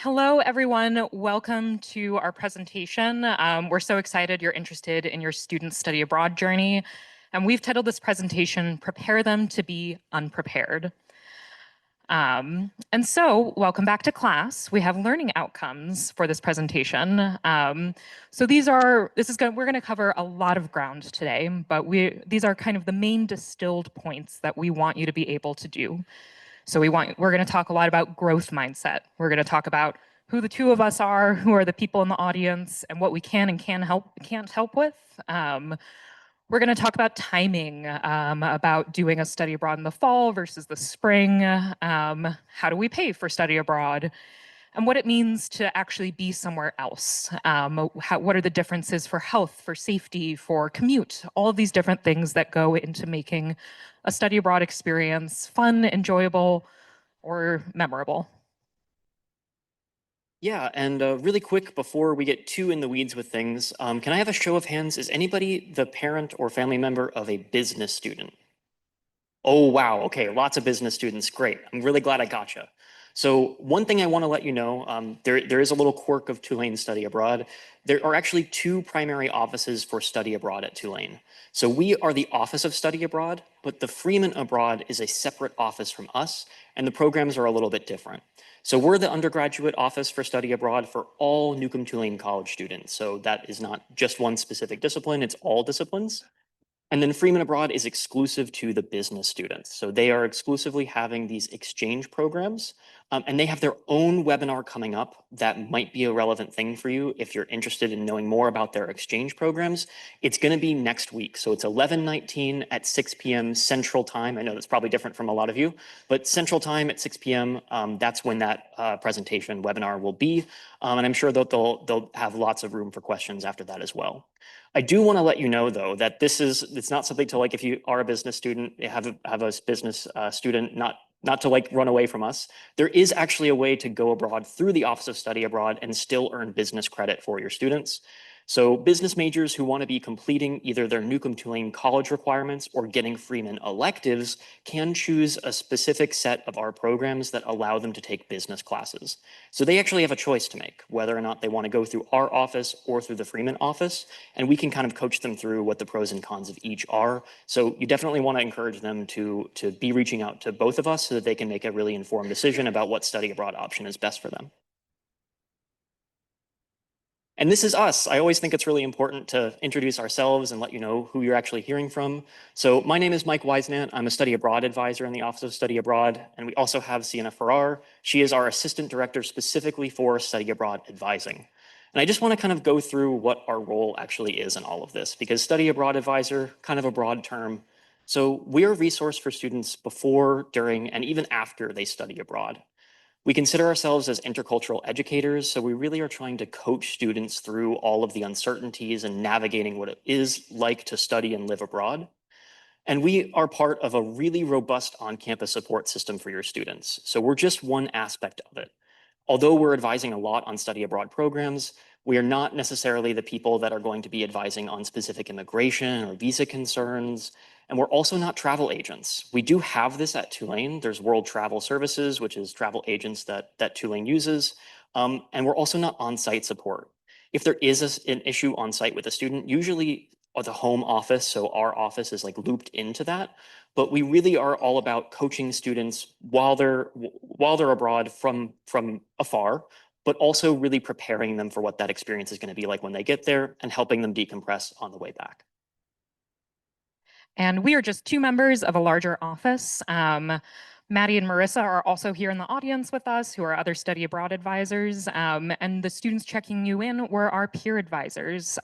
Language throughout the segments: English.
Hello, everyone. Welcome to our presentation. We're so excited you're interested in your student study abroad journey. And we've titled this presentation, Prepare Them to Be Unprepared. Welcome back to class. We have learning outcomes for this presentation. We're gonna cover a lot of ground today, but these are kind of the main distilled points that we want you to be able to do. We're going to talk a lot about growth mindset. We're going to talk about who the two of us are, who are the people in the audience, and what we can and can't help with. We're going to talk about timing, about doing a study abroad in the fall versus the spring. How do we pay for study abroad? And what it means to actually be somewhere else. What are the differences for health, for safety, for commute, all of these different things that go into making a study abroad experience fun, enjoyable, or memorable. Yeah, and really quick before we get too in the weeds with things, can I have a show of hands? Is anybody the parent or family member of a business student? Oh, wow. Okay, lots of business students. Great. I'm really glad I gotcha. So one thing I want to let you know, there is a little quirk of Tulane Study Abroad. There are actually two primary offices for study abroad at Tulane. So we are the Office of Study Abroad, but the Freeman Abroad is a separate office from us, and the programs are a little bit different. So we're the undergraduate office for study abroad for all Newcomb Tulane College students. So that is not just one specific discipline, it's all disciplines. And then Freeman Abroad is exclusive to the business students. So they are exclusively having these exchange programs, and they have their own webinar coming up that might be a relevant thing for you if you're interested in knowing more about their exchange programs. It's going to be next week. So it's 11/19 at 6 p.m. Central Time. I know that's probably different from a lot of you, but Central Time at 6 p.m., that's when that presentation webinar will be. And I'm sure that they'll have lots of room for questions after that as well. I do want to let you know, though, that it's not something to, like, if you are a business student, have a business student, not to like run away from us. There is actually a way to go abroad through the Office of Study Abroad and still earn business credit for your students. So business majors who want to be completing either their Newcomb Tulane college requirements or getting Freeman electives can choose a specific set of our programs that allow them to take business classes. So they actually have a choice to make, whether or not they want to go through our office or through the Freeman office, and we can kind of coach them through what the pros and cons of each are. So you definitely want to encourage them to be reaching out to both of us so that they can make a really informed decision about what study abroad option is best for them. And this is us. I always think it's really important to introduce ourselves and let you know who you're actually hearing from. So my name is Mike Weisnant. I'm a study abroad advisor in the Office of Study Abroad. And we also have Sienna Farrar. She is our assistant director specifically for study abroad advising. And I just want to kind of go through what our role actually is in all of this, because study abroad advisor, kind of a broad term. So we're a resource for students before, during, and even after they study abroad. We consider ourselves as intercultural educators, so we really are trying to coach students through all of the uncertainties and navigating what it is like to study and live abroad. And we are part of a really robust on-campus support system for your students. So we're just one aspect of it. Although we're advising a lot on study abroad programs, we are not necessarily the people that are going to be advising on specific immigration or visa concerns. And we're also not travel agents. We do have this at Tulane. There's World Travel Services, which is travel agents that Tulane uses. And we're also not on-site support. If there is an issue on site with a student, usually the home office, so our office is like looped into that. But we really are all about coaching students while they're abroad from afar, but also really preparing them for what that experience is going to be like when they get there and helping them decompress on the way back. And we are just two members of a larger office. Maddie and Marissa are also here in the audience with us, who are other study abroad advisors. And the students checking you in were our peer advisors.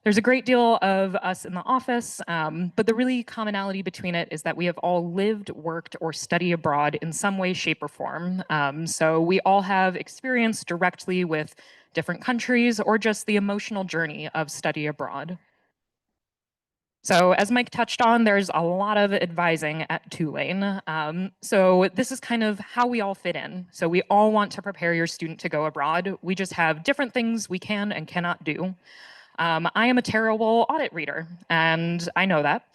There's a great deal of us in the office, but the really commonality between it is that we have all lived, worked, or studied abroad in some way, shape, or form. So we all have experience directly with different countries or just the emotional journey of study abroad. So as Mike touched on, there's a lot of advising at Tulane. So this is kind of how we all fit in. So we all want to prepare your student to go abroad. We just have different things we can and cannot do. I am a terrible audit reader, and I know that.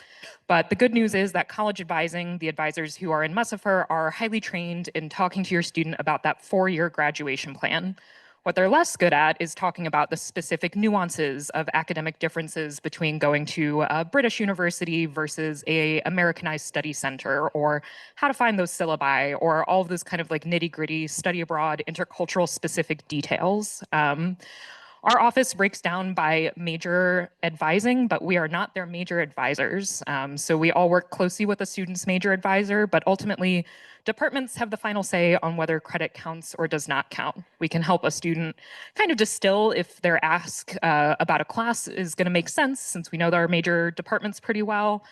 But the good news is that college advising, the advisors who are in Messifer, are highly trained in talking to your student about that 4-year graduation plan. What they're less good at is talking about the specific nuances of academic differences between going to a British university versus a Americanized study center, or how to find those syllabi, or all of those kind of like nitty-gritty study abroad intercultural specific details. Our office breaks down by major advising, but we are not their major advisors. So we all work closely with the student's major advisor, but ultimately departments have the final say on whether credit counts or does not count. We can help a student kind of distill if their ask about a class is going to make sense, since we know our major departments pretty well,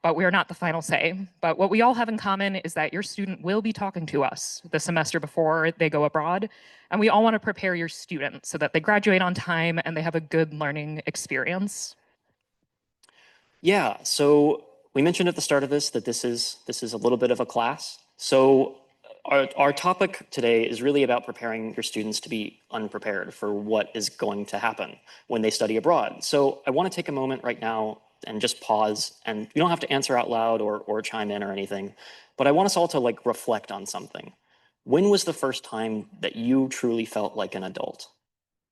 but we are not the final say. But what we all have in common is that your student will be talking to us the semester before they go abroad. And we all want to prepare your student so that they graduate on time and they have a good learning experience. Yeah, so we mentioned at the start of this that this is a little bit of a class. So our topic today is really about preparing your students to be unprepared for what is going to happen when they study abroad. So I want to take a moment right now and just pause, and you don't have to answer out loud or chime in or anything, but I want us all to like reflect on something. When was the first time that you truly felt like an adult?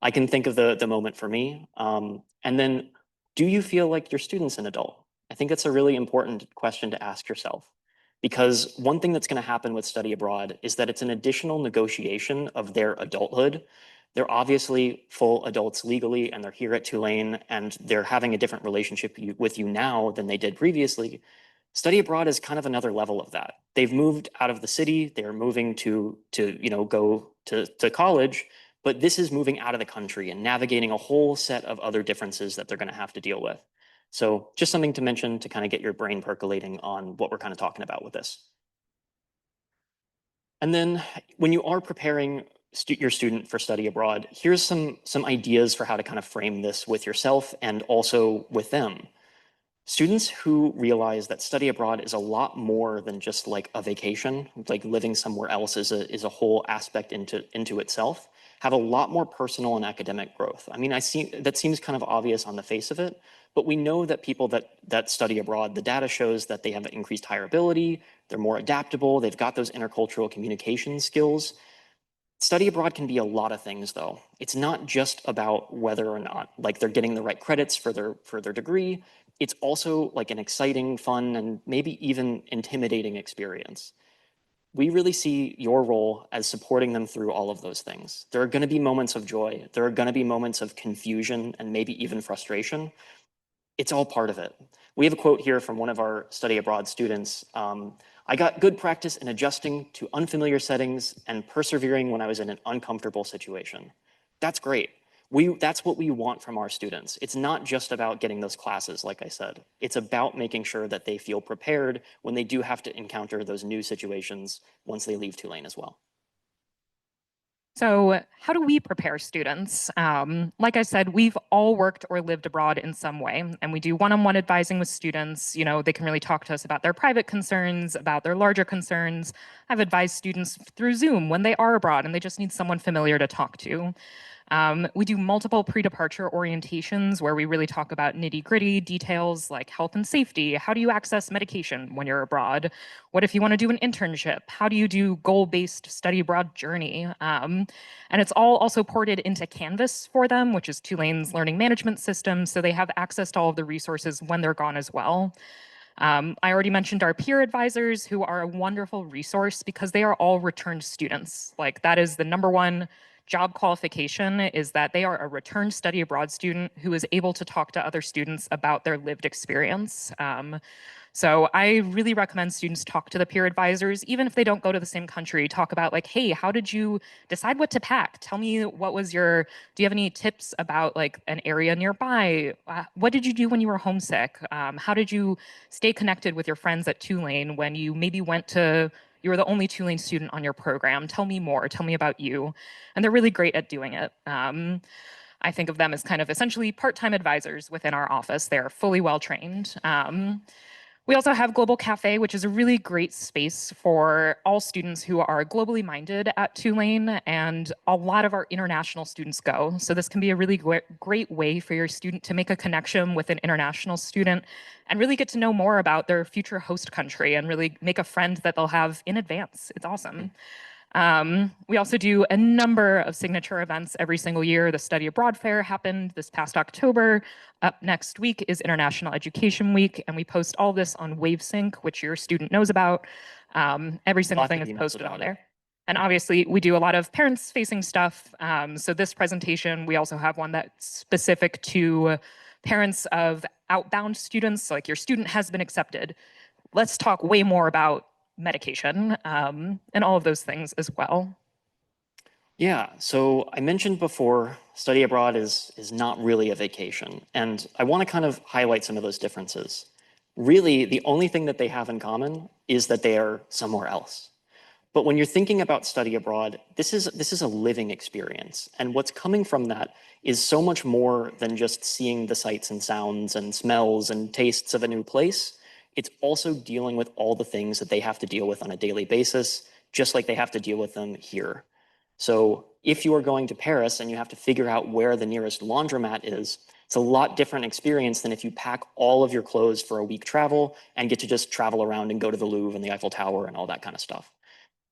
I can think of the moment for me. And then, do you feel like your student's an adult? I think that's a really important question to ask yourself. Because one thing that's going to happen with study abroad is that it's an additional negotiation of their adulthood. They're obviously full adults legally, and they're here at Tulane, and they're having a different relationship with you now than they did previously. Study abroad is kind of another level of that. They've moved out of the city. They're moving to go to college, but this is moving out of the country and navigating a whole set of other differences that they're going to have to deal with. So just something to mention to kind of get your brain percolating on what we're kind of talking about with this. And then when you are preparing your student for study abroad, here's some ideas for how to kind of frame this with yourself and also with them. Students who realize that study abroad is a lot more than just like a vacation, like living somewhere else is a whole aspect into itself, have a lot more personal and academic growth. I mean, I see that seems kind of obvious on the face of it, but we know that people that study abroad, the data shows that they have increased hireability, they're more adaptable, they've got those intercultural communication skills. Study abroad can be a lot of things, though. It's not just about whether or not like they're getting the right credits for their degree. It's also like an exciting, fun, and maybe even intimidating experience. We really see your role as supporting them through all of those things. There are going to be moments of joy. There are going to be moments of confusion and maybe even frustration. It's all part of it. We have a quote here from one of our study abroad students. I got good practice in adjusting to unfamiliar settings and persevering when I was in an uncomfortable situation. That's great. That's what we want from our students. It's not just about getting those classes, like I said. It's about making sure that they feel prepared when they do have to encounter those new situations once they leave Tulane as well. So, how do we prepare students? Like I said, we've all worked or lived abroad in some way, and we do one-on-one advising with students. You know, they can really talk to us about their private concerns, about their larger concerns. I've advised students through Zoom when they are abroad and they just need someone familiar to talk to. We do multiple pre-departure orientations where we really talk about nitty-gritty details like health and safety. How do you access medication when you're abroad? What if you want to do an internship? How do you do goal-based study abroad journey? And it's all also ported into Canvas for them, which is Tulane's learning management system, so they have access to all of the resources when they're gone as well. I already mentioned our peer advisors, who are a wonderful resource because they are all returned students. Like, that is the number one job qualification, is that they are a returned study abroad student who is able to talk to other students about their lived experience. So I really recommend students talk to the peer advisors, even if they don't go to the same country. Talk about like, hey, how did you decide what to pack? Tell me, what was your, do you have any tips about like an area nearby? What did you do when you were homesick? How did you stay connected with your friends at Tulane when you maybe went to, you were the only Tulane student on your program? Tell me more, tell me about you. And they're really great at doing it. I think of them as kind of essentially part-time advisors within our office. They're fully well trained. We also have Global Cafe, which is a really great space for all students who are globally minded at Tulane, and a lot of our international students go. So this can be a really great way for your student to make a connection with an international student and really get to know more about their future host country and really make a friend that they'll have in advance. It's awesome. We also do a number of signature events every single year. The Study Abroad Fair happened this past October. Up next week is International Education Week, and we post all this on WaveSync, which your student knows about. Every single Lots thing of is emails posted on about it. there. And obviously, we do a lot of parents-facing stuff. So this presentation, we also have one that's specific to parents of outbound students. Like your student has been accepted. Let's talk way more about medication and all of those things as well. Yeah, so I mentioned before, study abroad is not really a vacation, and I want to kind of highlight some of those differences. Really, the only thing that they have in common is that they are somewhere else. But when you're thinking about study abroad, this is a living experience. And what's coming from that is so much more than just seeing the sights and sounds and smells and tastes of a new place. It's also dealing with all the things that they have to deal with on a daily basis, just like they have to deal with them here. So if you are going to Paris and you have to figure out where the nearest laundromat is, it's a lot different experience than if you pack all of your clothes for a week travel and get to just travel around and go to the Louvre and the Eiffel Tower and all that kind of stuff.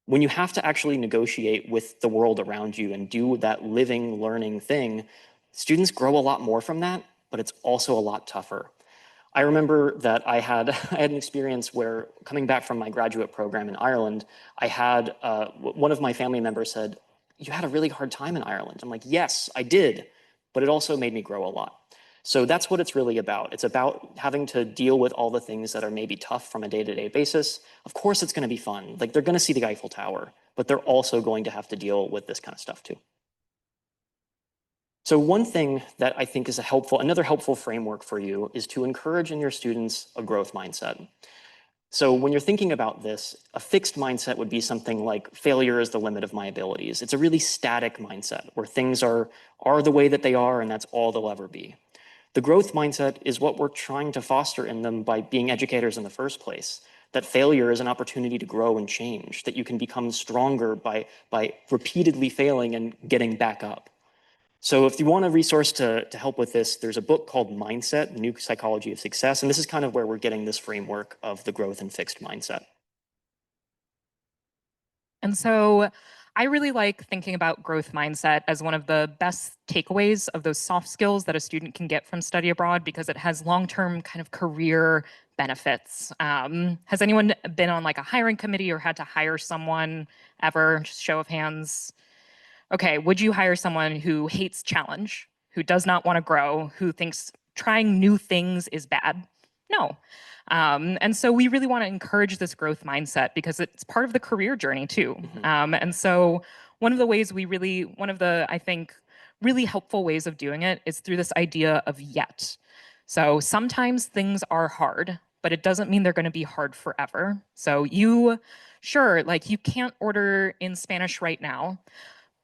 When you have to actually negotiate with the world around you and do that living, learning thing, students grow a lot more from that, but it's also a lot tougher. I remember that I had I had an experience where coming back from my graduate program in Ireland, I had one of my family members said, "You had a really hard time in Ireland." I'm like, "Yes, I did, but it also made me grow a lot." So that's what it's really about. It's about having to deal with all the things that are maybe tough from a day-to-day basis. Of course, it's going to be fun. Like they're going to see the Eiffel Tower, but they're also going to have to deal with this kind of stuff too. So one thing that I think is another helpful framework for you is to encourage in your students a growth mindset. So when you're thinking about this, a fixed mindset would be something like failure is the limit of my abilities. It's a really static mindset where things are the way that they are and that's all they'll ever be. The growth mindset is what we're trying to foster in them by being educators in the first place. That failure is an opportunity to grow and change, that you can become stronger by repeatedly failing and getting back up. So if you want a resource to help with this, there's a book called Mindset, The New Psychology of Success. And this is kind of where we're getting this framework of the growth and fixed mindset. And so I really like thinking about growth mindset as one of the best takeaways of those soft skills that a student can get from study abroad because it has long-term kind of career benefits. Has anyone been on like a hiring committee or had to hire someone ever? Just show of hands. Okay, would you hire someone who hates challenge, who does not want to grow, who thinks trying new things is bad? No. And so we really want to encourage this growth mindset because it's part of the career journey too. And so one of the ways one of the, I think, really helpful ways of doing it is through this idea of yet. So sometimes things are hard, but it doesn't mean they're going to be hard forever. So sure, like you can't order in Spanish right now,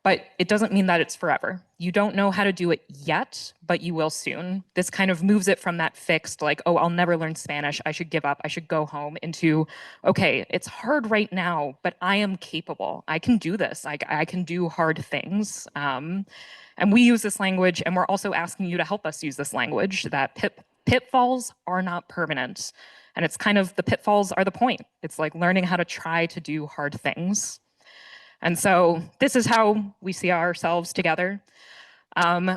but it doesn't mean that it's forever. You don't know how to do it yet, but you will soon. This kind of moves it from that fixed, like, oh, I'll never learn Spanish. I should give up. I should go home into, okay, it's hard right now, but I am capable. I can do this. I can do hard things. And we use this language, and we're also asking you to help us use this language that pitfalls are not permanent. And it's kind of the pitfalls are the point. It's like learning how to try to do hard things. And so this is how we see ourselves together.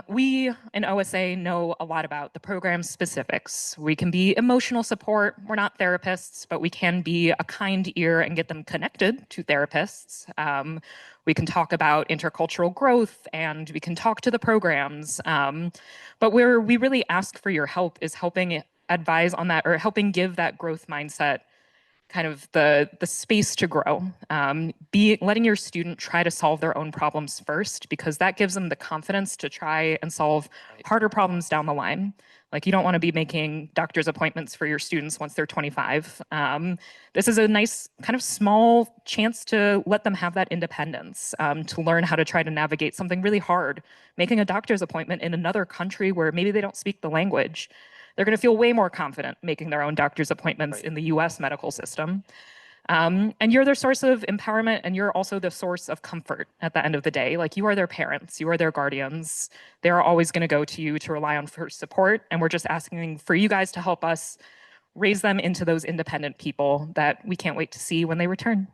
We in OSA know a lot about the program specifics. We can be emotional support. We're not therapists, but we can be a kind ear and get them connected to therapists. We can talk about intercultural growth and we can talk to the programs. But where we really ask for your help is helping advise on that or helping give that growth mindset kind of the space to grow. Letting your student try to solve their own problems first, because that gives them the confidence to try and solve harder problems down the line. Like you don't want to be making doctor's appointments for your students once they're 25. This is a nice kind of small chance to let them have that independence, to learn how to try to navigate something really hard, making a doctor's appointment in another country where maybe they don't speak the language. They're going to feel way more confident making their own doctor's appointments Right. in the US medical system. And you're their source of empowerment, and you're also the source of comfort at the end of the day. Like, you are their parents, you are their guardians. They're always going to go to you to rely on for support. And we're just asking for you guys to help us raise them into those independent people that we can't wait to see when they return.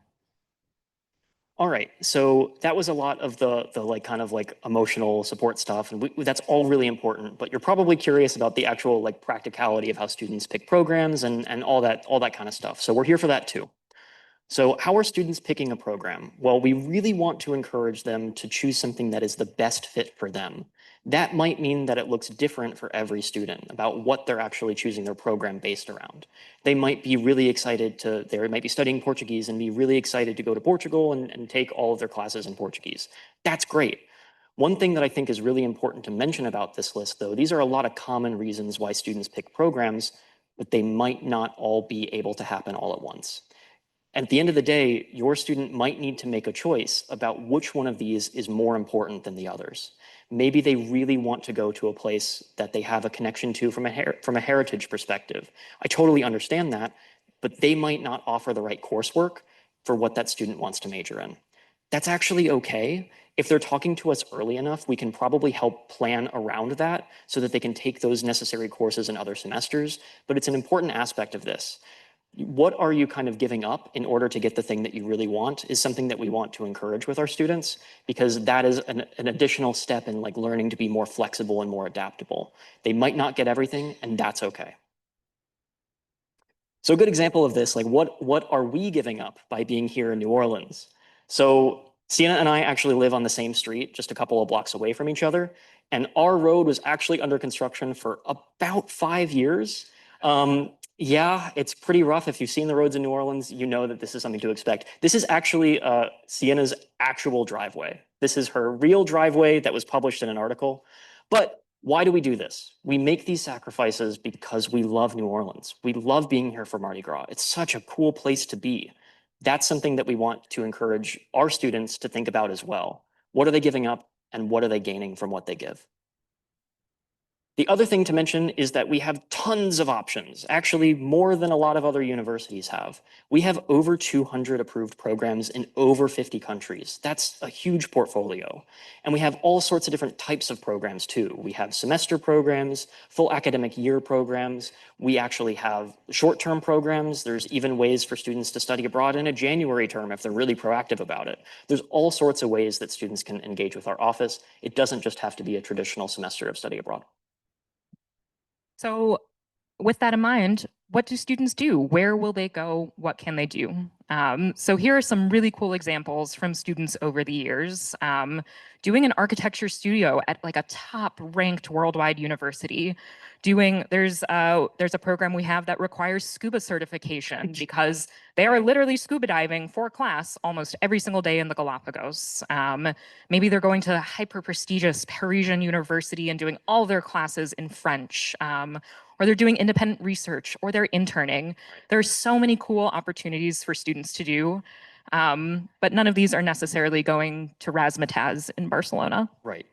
All right, so that was a lot of the like kind of like emotional support stuff, and that's all really important. But you're probably curious about the actual like practicality of how students pick programs and all that kind of stuff. So we're here for that too. So how are students picking a program? Well, we really want to encourage them to choose something that is the best fit for them. That might mean that it looks different for every student about what they're actually choosing their program based around. They might be really excited they might be studying Portuguese and be really excited to go to Portugal and take all of their classes in Portuguese. That's great. One thing that I think is really important to mention about this list, though, these are a lot of common reasons why students pick programs, but they might not all be able to happen all at once. At the end of the day, your student might need to make a choice about which one of these is more important than the others. Maybe they really want to go to a place that they have a connection to from a heritage perspective. I totally understand that, but they might not offer the right coursework for what that student wants to major in. That's actually okay. If they're talking to us early enough, we can probably help plan around that so that they can take those necessary courses in other semesters. But it's an important aspect of this. What are you kind of giving up in order to get the thing that you really want is something that we want to encourage with our students, because that is an additional step in like learning to be more flexible and more adaptable. They might not get everything, and that's okay. So a good example of this, like what are we giving up by being here in New Orleans? So Sienna and I actually live on the same street, just a couple of blocks away from each other. And our road was actually under construction for about 5 years. Yeah, it's pretty rough. If you've seen the roads in New Orleans, you know that this is something to expect. This is actually Sienna's actual driveway. This is her real driveway that was published in an article. But why do we do this? We make these sacrifices because we love New Orleans. We love being here for Mardi Gras. It's such a cool place to be. That's something that we want to encourage our students to think about as well. What are they giving up and what are they gaining from what they give? The other thing to mention is that we have tons of options, actually more than a lot of other universities have. We have over 200 approved programs in over 50 countries. That's a huge portfolio. And we have all sorts of different types of programs too. We have semester programs, full academic year programs. We actually have short-term programs. There's even ways for students to study abroad in a January term if they're really proactive about it. There's all sorts of ways that students can engage with our office. It doesn't just have to be a traditional semester of study abroad. So, with that in mind, what do students do? Where will they go? What can they do? So here are some really cool examples from students over the years. Doing an architecture studio at like a top ranked worldwide university. There's a program we have that requires scuba certification because they are literally scuba diving for class almost every single day in the Galapagos. Maybe they're going to hyper prestigious Parisian university and doing all their classes in French. Or they're doing independent research, or they're interning. There's so many cool opportunities for students to do, but none of these are necessarily going to Razzmatazz in Barcelona. Right.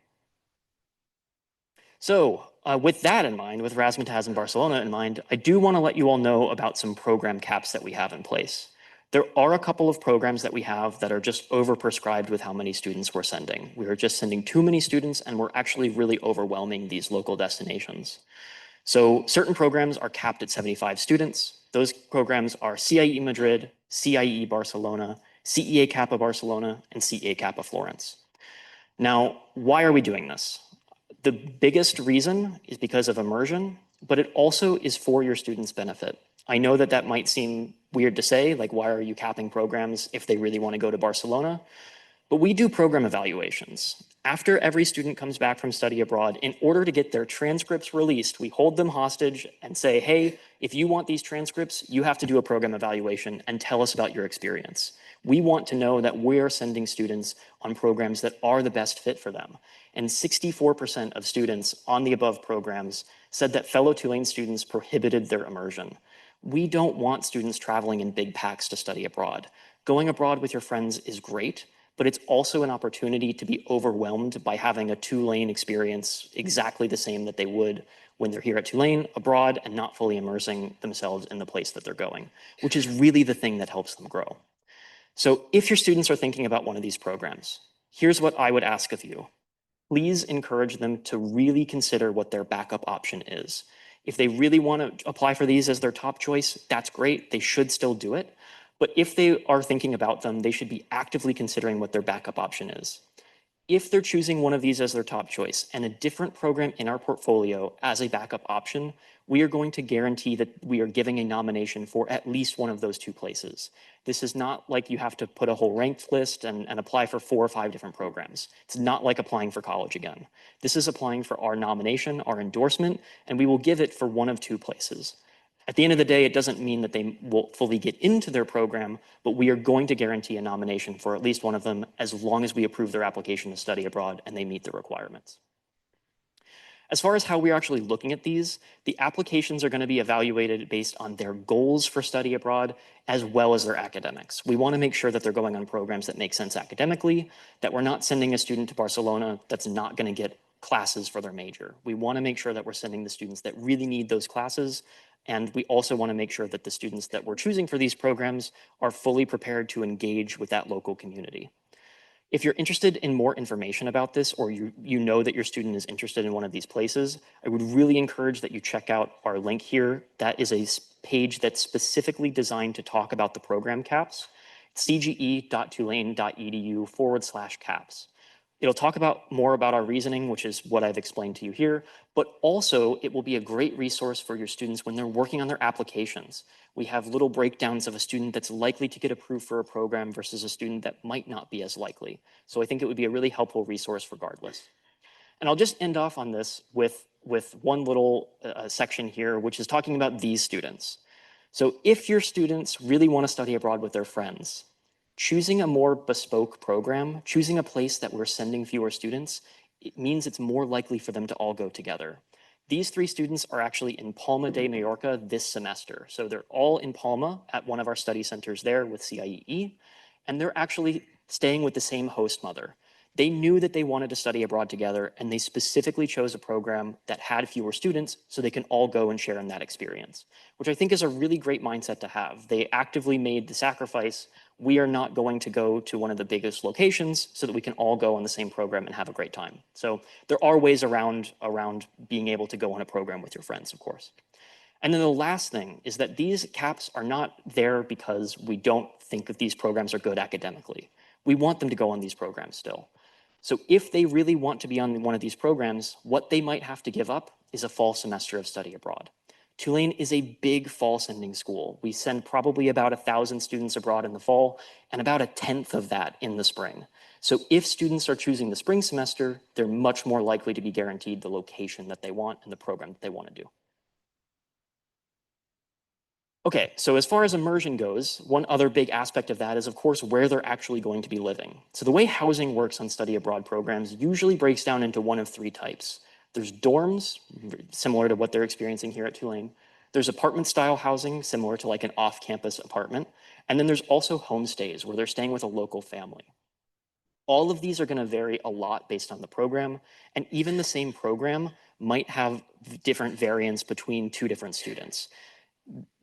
So with that in mind, with Razzmatazz and Barcelona in mind, I do want to let you all know about some program caps that we have in place. There are a couple of programs that we have that are just overprescribed with how many students we're sending. We are just sending too many students, and we're actually really overwhelming these local destinations. So certain programs are capped at 75 students. Those programs are CIE Madrid, CIE Barcelona, CEA Kappa Barcelona, and CEA Kappa Florence. Now, why are we doing this? The biggest reason is because of immersion, but it also is for your students' benefit. I know that that might seem weird to say, like, why are you capping programs if they really want to go to Barcelona? But we do program evaluations. After every student comes back from study abroad, in order to get their transcripts released, we hold them hostage and say, hey, if you want these transcripts, you have to do a program evaluation and tell us about your experience. We want to know that we're sending students on programs that are the best fit for them. And 64% of students on the above programs said that fellow Tulane students prohibited their immersion. We don't want students traveling in big packs to study abroad. Going abroad with your friends is great, but it's also an opportunity to be overwhelmed by having a Tulane experience exactly the same that they would when they're here at Tulane, abroad, and not fully immersing themselves in the place that they're going, which is really the thing that helps them grow. So if your students are thinking about one of these programs, here's what I would ask of you. Please encourage them to really consider what their backup option is. If they really want to apply for these as their top choice, that's great. They should still do it. But if they are thinking about them, they should be actively considering what their backup option is. If they're choosing one of these as their top choice and a different program in our portfolio as a backup option, we are going to guarantee that we are giving a nomination for at least one of those two places. This is not like you have to put a whole ranked list and apply for 4 or 5 different programs. It's not like applying for college again. This is applying for our nomination, our endorsement, and we will give it for one of two places. At the end of the day, it doesn't mean that they will fully get into their program, but we are going to guarantee a nomination for at least one of them as long as we approve their application to study abroad and they meet the requirements. As far as how we're actually looking at these, the applications are going to be evaluated based on their goals for study abroad as well as their academics. We want to make sure that they're going on programs that make sense academically, that we're not sending a student to Barcelona that's not going to get classes for their major. We want to make sure that we're sending the students that really need those classes, and we also want to make sure that the students that we're choosing for these programs are fully prepared to engage with that local community. If you're interested in more information about this, or you know that your student is interested in one of these places, I would really encourage that you check out our link here. That is a page that's specifically designed to talk about the program caps, cge.tulane.edu/caps. It'll talk more about our reasoning, which is what I've explained to you here, but also it will be a great resource for your students when they're working on their applications. We have little breakdowns of a student that's likely to get approved for a program versus a student that might not be as likely. So I think it would be a really helpful resource regardless. And I'll just end off on this with one little section here, which is talking about these students. So if your students really want to study abroad with their friends, choosing a more bespoke program, choosing a place that we're sending fewer students, it means it's more likely for them to all go together. These 3 students are actually in Palma de Mallorca this semester. So they're all in Palma at one of our study centers there with CIEE, and they're actually staying with the same host mother. They knew that they wanted to study abroad together, and they specifically chose a program that had fewer students so they can all go and share in that experience, which I think is a really great mindset to have. They actively made the sacrifice. We are not going to go to one of the biggest locations so that we can all go on the same program and have a great time. So there are ways around being able to go on a program with your friends, of course. And then the last thing is that these caps are not there because we don't think that these programs are good academically. We want them to go on these programs still. So if they really want to be on one of these programs, what they might have to give up is a fall semester of study abroad. Tulane is a big fall sending school. We send probably about 1,000 students abroad in the fall and about 1/10 of that in the spring. So if students are choosing the spring semester, they're much more likely to be guaranteed the location that they want and the program that they want to do. Okay, so as far as immersion goes, one other big aspect of that is, of course, where they're actually going to be living. So the way housing works on study abroad programs usually breaks down into one of 3 types. There's dorms, similar to what they're experiencing here at Tulane. There's apartment style housing, similar to like an off-campus apartment. And then there's also homestays where they're staying with a local family. All of these are going to vary a lot based on the program, and even the same program might have different variants between 2 different students.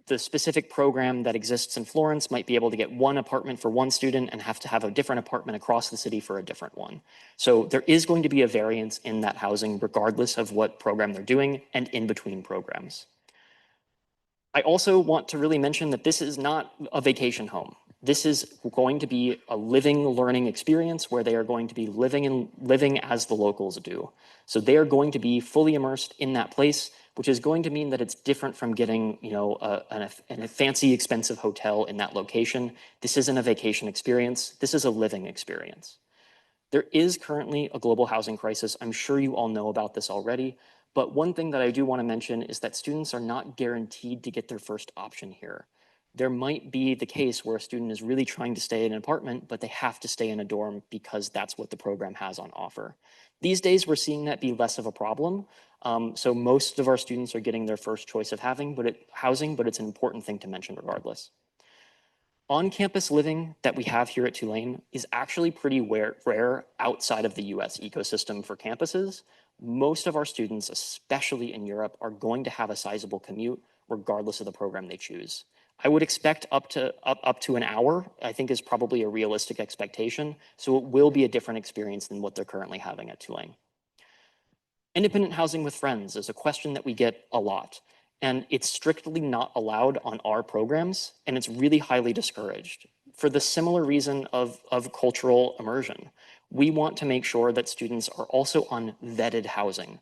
The specific program that exists in Florence might be able to get one apartment for one student and have to have a different apartment across the city for a different one. So there is going to be a variance in that housing regardless of what program they're doing and in between programs. I also want to really mention that this is not a vacation home. This is going to be a living learning experience where they are going to be living as the locals do. So they are going to be fully immersed in that place, which is going to mean that it's different from getting, a fancy, expensive hotel in that location. This isn't a vacation experience. This is a living experience. There is currently a global housing crisis. I'm sure you all know about this already. But one thing that I do want to mention is that students are not guaranteed to get their first option here. There might be the case where a student is really trying to stay in an apartment, but they have to stay in a dorm because that's what the program has on offer. These days, we're seeing that be less of a problem. So most of our students are getting their first choice of housing, but it's an important thing to mention regardless. On-campus living that we have here at Tulane is actually pretty rare outside of the US ecosystem for campuses. Most of our students, especially in Europe, are going to have a sizable commute regardless of the program they choose. I would expect up to an hour, I think is probably a realistic expectation. So it will be a different experience than what they're currently having at Tulane. Independent housing with friends is a question that we get a lot, and it's strictly not allowed on our programs, and it's really highly discouraged for the similar reason of cultural immersion. We want to make sure that students are also on vetted housing.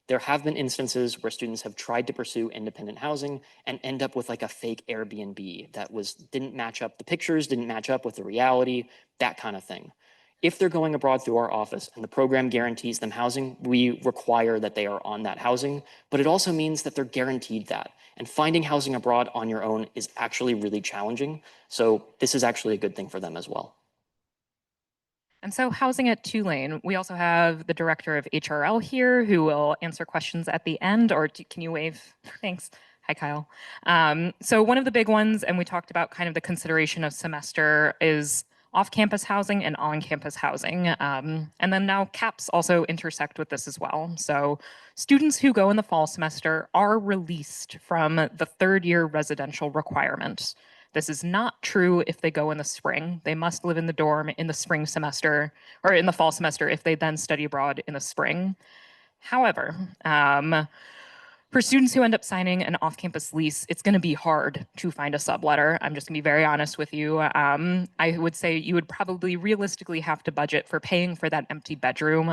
There have been instances where students have tried to pursue independent housing and end up with like a fake Airbnb that didn't match up, the pictures didn't match up with the reality, that kind of thing. If they're going abroad through our office and the program guarantees them housing, we require that they are on that housing, but it also means that they're guaranteed that. And finding housing abroad on your own is actually really challenging. So this is actually a good thing for them as well. And so housing at Tulane, we also have the director of HRL here who will answer questions at the end, or can you wave? Thanks. Hi, Kyle. So one of the big ones, and we talked about kind of the consideration of semester, is off-campus housing and on-campus housing. And then now CAPS also intersect with this as well. So students who go in the fall semester are released from the third-year residential requirement. This is not true if they go in the spring. They must live in the dorm in the spring semester or in the fall semester if they then study abroad in the spring. However, for students who end up signing an off-campus lease, it's going to be hard to find a subletter. I'm just going to be very honest with you. I would say you would probably realistically have to budget for paying for that empty bedroom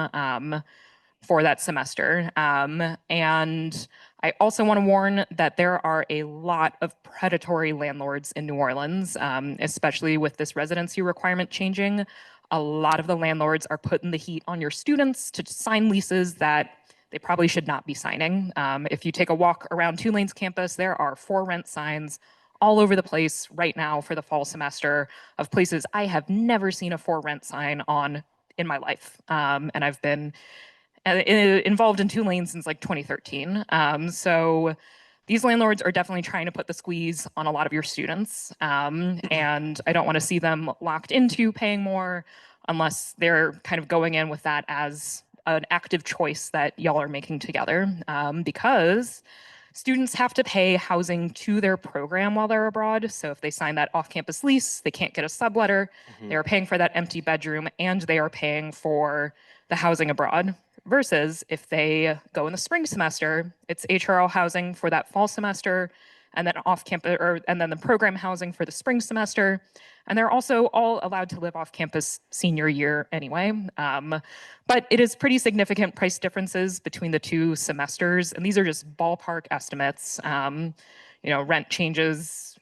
for that semester. And I also want to warn that there are a lot of predatory landlords in New Orleans, especially with this residency requirement changing. A lot of the landlords are putting the heat on your students to sign leases that they probably should not be signing. If you take a walk around Tulane's campus, there are for rent signs all over the place right now for the fall semester of places I have never seen a for rent sign on in my life. And I've been involved in Tulane since like 2013. So these landlords are definitely trying to put the squeeze on a lot of your students. And I don't want to see them locked into paying more unless they're kind of going in with that as an active choice that y'all are making together. Because students have to pay housing to their program while they're abroad. So if they sign that off-campus lease, they can't get a subletter. They are paying for that empty bedroom and they are paying for the housing abroad. Versus if they go in the spring semester, it's HRL housing for that fall semester, and then off-campus, and then the program housing for the spring semester. And they're also all allowed to live off campus senior year anyway. But it is pretty significant price differences between the two semesters. And these are just ballpark estimates. Rent changes,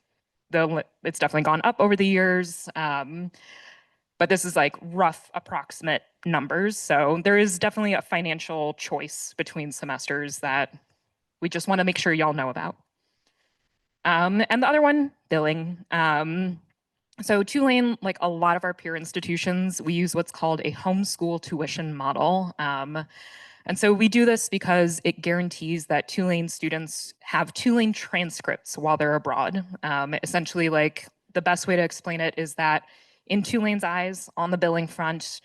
it's definitely gone up over the years. But this is like rough approximate numbers. So there is definitely a financial choice between semesters that we just want to make sure y'all know about. And the other one, billing. So Tulane, like a lot of our peer institutions, we use what's called a homeschool tuition model. And so we do this because it guarantees that Tulane students have Tulane transcripts while they're abroad. Essentially, like the best way to explain it is that in Tulane's eyes, on the billing front,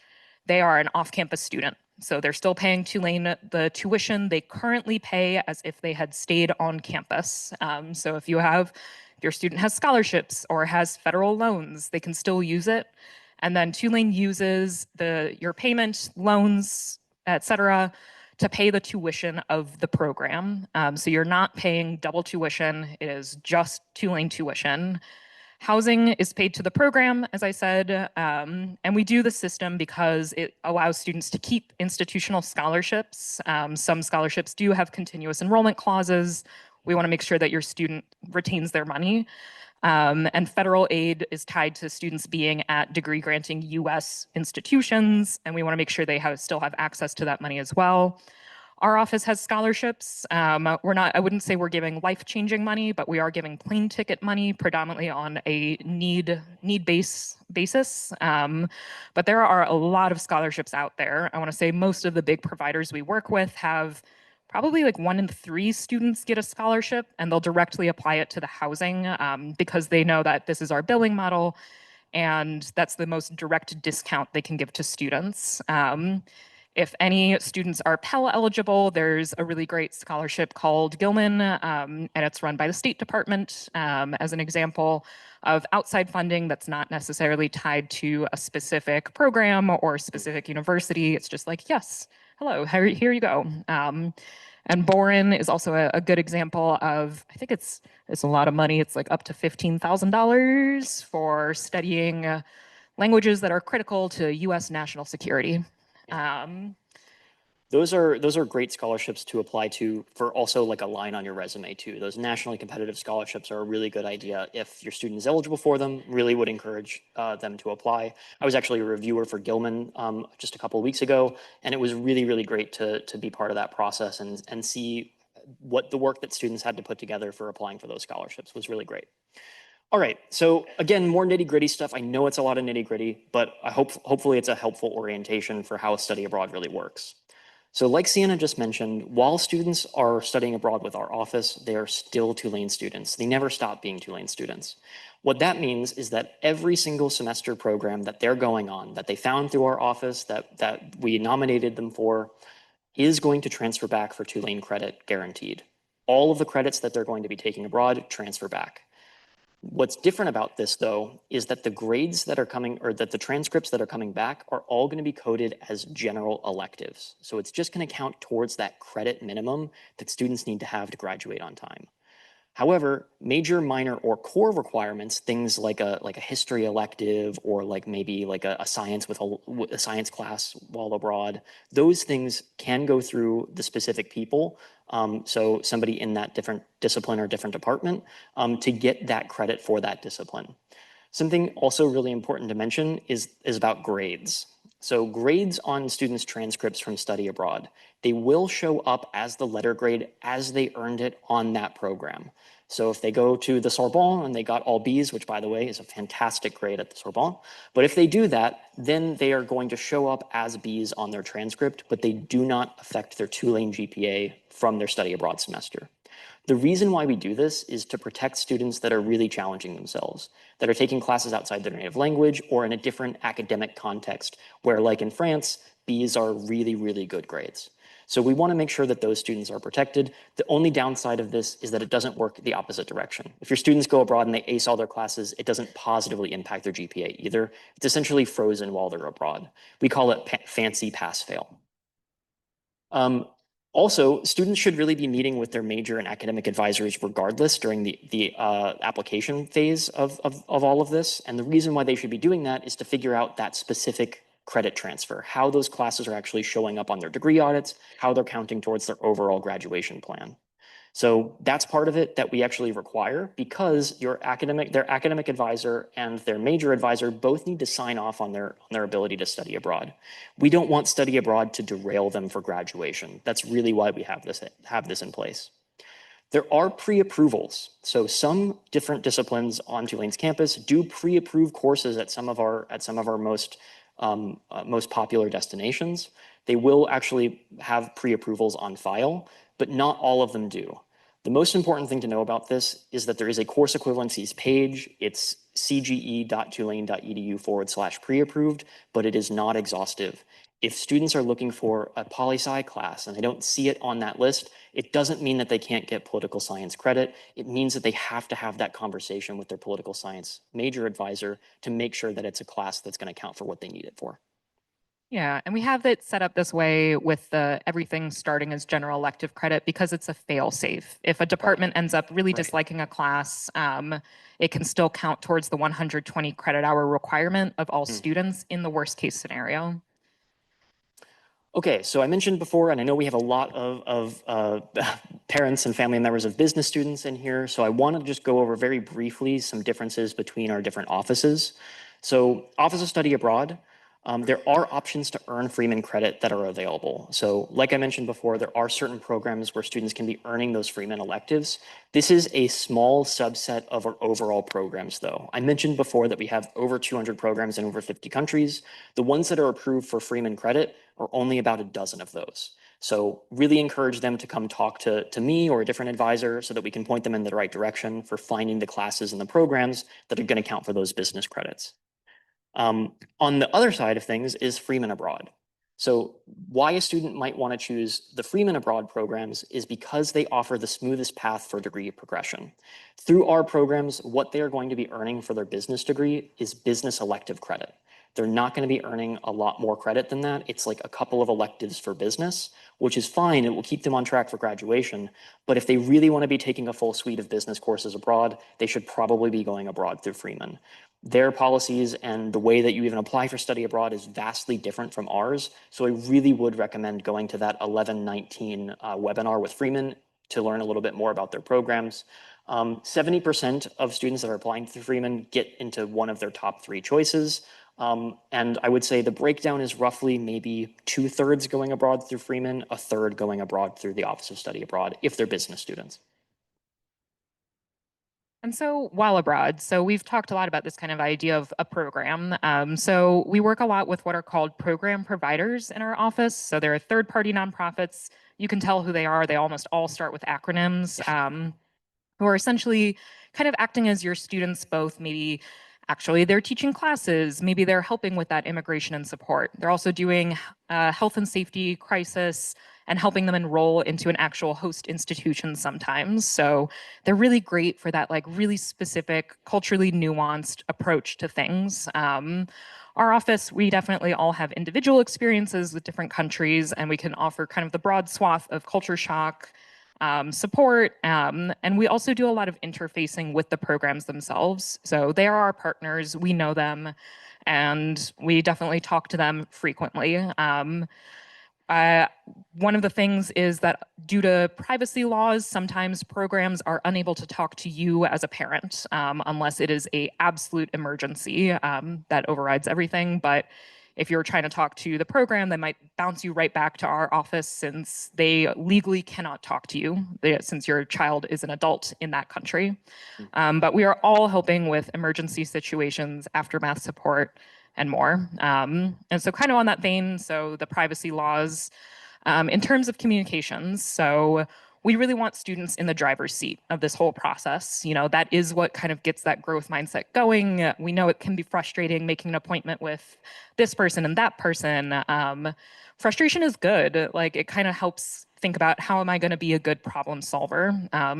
they are an off-campus student. So they're still paying Tulane the tuition they currently pay as if they had stayed on campus. So if your student has scholarships or has federal loans, they can still use it. And then Tulane uses your payment, loans, et cetera, to pay the tuition of the program. So you're not paying double tuition, it is just Tulane tuition. Housing is paid to the program, as I said, and we do the system because it allows students to keep institutional scholarships. Some scholarships do have continuous enrollment clauses. We want to make sure that your student retains their money. And federal aid is tied to students being at degree granting US institutions, and we want to make sure they still have access to that money as well. Our office has scholarships. I wouldn't say we're giving life-changing money, but we are giving plane ticket money predominantly on a basis. But there are a lot of scholarships out there. I want to say most of the big providers we work with have probably like 1 in 3 students get a scholarship, and they'll directly apply it to the housing because they know that this is our billing model and that's the most direct discount they can give to students. If any students are Pell eligible, there's a really great scholarship called Gilman, and it's run by the State Department as an example of outside funding that's not necessarily tied to a specific program or specific university. It's just like, yes, hello, here you go. And Boren is also a good example of, I think it's a lot of money. It's like up to $15,000 for studying languages that are critical to US national security. Um, Those are great scholarships to apply to for also like a line on your resume too. Those nationally competitive scholarships are a really good idea. If your student is eligible for them, really would encourage them to apply. I was actually a reviewer for Gilman just a couple of weeks ago, and it was really, really great to be part of that process and see what the work that students had to put together for applying for those scholarships was really great. All right, so again, more nitty gritty stuff. I know it's a lot of nitty gritty, but hopefully it's a helpful orientation for how study abroad really works. So like Sienna just mentioned, while students are studying abroad with our office, they are still Tulane students. They never stop being Tulane students. What that means is that every single semester program that they're going on, that they found through our office, that we nominated them for, is going to transfer back for Tulane credit guaranteed. All of the credits that they're going to be taking abroad transfer back. What's different about this, though, is that the grades that are coming, or that the transcripts that are coming back, are all going to be coded as general electives. So it's just going to count towards that credit minimum that students need to have to graduate on time. However, major, minor, or core requirements, things like a history elective or like maybe like a science with a science class while abroad, those things can go through the specific people. So somebody in that different discipline or different department to get that credit for that discipline. Something also really important to mention is about grades. So grades on students' transcripts from study abroad, they will show up as the letter grade as they earned it on that program. So if they go to the Sorbonne and they got all Bs, which by the way is a fantastic grade at the Sorbonne, but if they do that, then they are going to show up as Bs on their transcript, but they do not affect their Tulane GPA from their study abroad semester. The reason why we do this is to protect students that are really challenging themselves, that are taking classes outside their native language or in a different academic context, where like in France, Bs are really, really good grades. So we want to make sure that those students are protected. The only downside of this is that it doesn't work the opposite direction. If your students go abroad and they ace all their classes, it doesn't positively impact their GPA either. It's essentially frozen while they're abroad. We call it fancy pass-fail. Also, students should really be meeting with their major and academic advisors regardless during the application phase of all of this. And the reason why they should be doing that is to figure out that specific credit transfer, how those classes are actually showing up on their degree audits, how they're counting towards their overall graduation plan. So that's part of it that we actually require because their academic advisor and their major advisor both need to sign off on their ability to study abroad. We don't want study abroad to derail them for graduation. That's really why we have this in place. There are pre-approvals. So some different disciplines on Tulane's campus do pre-approve courses at some of our most popular destinations. They will actually have pre-approvals on file, but not all of them do. The most important thing to know about this is that there is a course equivalencies page. It's cge.tulane.edu/pre-approved, but it is not exhaustive. If students are looking for a poli-sci class and they don't see it on that list, it doesn't mean that they can't get political science credit. It means that they have to have that conversation with their political science major advisor to make sure that it's a class that's going to count for what they need it for. Yeah, and we have it set up this way with the everything starting as general elective credit because it's a fail safe. If a department ends up really disliking a class, it can still count towards the 120 credit hour requirement of all students in the worst case scenario. Okay, so I mentioned before, and I know we have a lot of parents and family members of business students in here, so I want to just go over very briefly some differences between our different offices. So Office of Study Abroad, There are options to earn Freeman credit that are available. So like I mentioned before, there are certain programs where students can be earning those Freeman electives. This is a small subset of our overall programs though. I mentioned before that we have over 200 programs in over 50 countries. The ones that are approved for Freeman credit are only about a dozen of those. So really encourage them to come talk to me or a different advisor so that we can point them in the right direction for finding the classes and the programs that are going to count for those business credits. On the other side of things is Freeman Abroad. So why a student might want to choose the Freeman Abroad programs is because they offer the smoothest path for degree progression. Through our programs, what they are going to be earning for their business degree is business elective credit. They're not going to be earning a lot more credit than that. It's like a couple of electives for business, which is fine. It will keep them on track for graduation. But if they really want to be taking a full suite of business courses abroad, they should probably be going abroad through Freeman. Their policies and the way that you even apply for study abroad is vastly different from ours. So I really would recommend going to that 1119 webinar with Freeman to learn a little bit more about their programs. 70% of students that are applying to Freeman get into one of their top 3 choices. And I would say the breakdown is roughly maybe 2/3 going abroad through Freeman, 1/3 going abroad through the Office of Study Abroad if they're business students. And so while abroad, so we've talked a lot about this kind of idea of a program. So we work a lot with what are called program providers in our office. So they're third-party nonprofits. You can tell who they are. They almost all start with acronyms. Who are essentially kind of acting as your students both maybe actually they're teaching classes, maybe they're helping with that immigration and support. They're also doing health and safety crisis and helping them enroll into an actual host institution sometimes. So they're really great for that like really specific, culturally nuanced approach to things. Our office, we definitely all have individual experiences with different countries, and we can offer kind of the broad swath of culture shock, support. And we also do a lot of interfacing with the programs themselves. So they are our partners, we know them, and we definitely talk to them frequently. Uh, One of the things is that due to privacy laws, sometimes programs are unable to talk to you as a parent unless it is a absolute emergency that overrides everything. But if you're trying to talk to the program, they might bounce you right back to our office since they legally cannot talk to you since your child is an adult in that country. But we are all helping with emergency situations, aftermath support, and more. And so kind of on that vein, so the privacy laws, in terms of communications, so we really want students in the driver's seat of this whole process. You know, that is what kind of gets that growth mindset going. We know it can be frustrating making an appointment with this person and that person. Frustration is good. Like it kind of helps think about how am I going to be a good problem solver.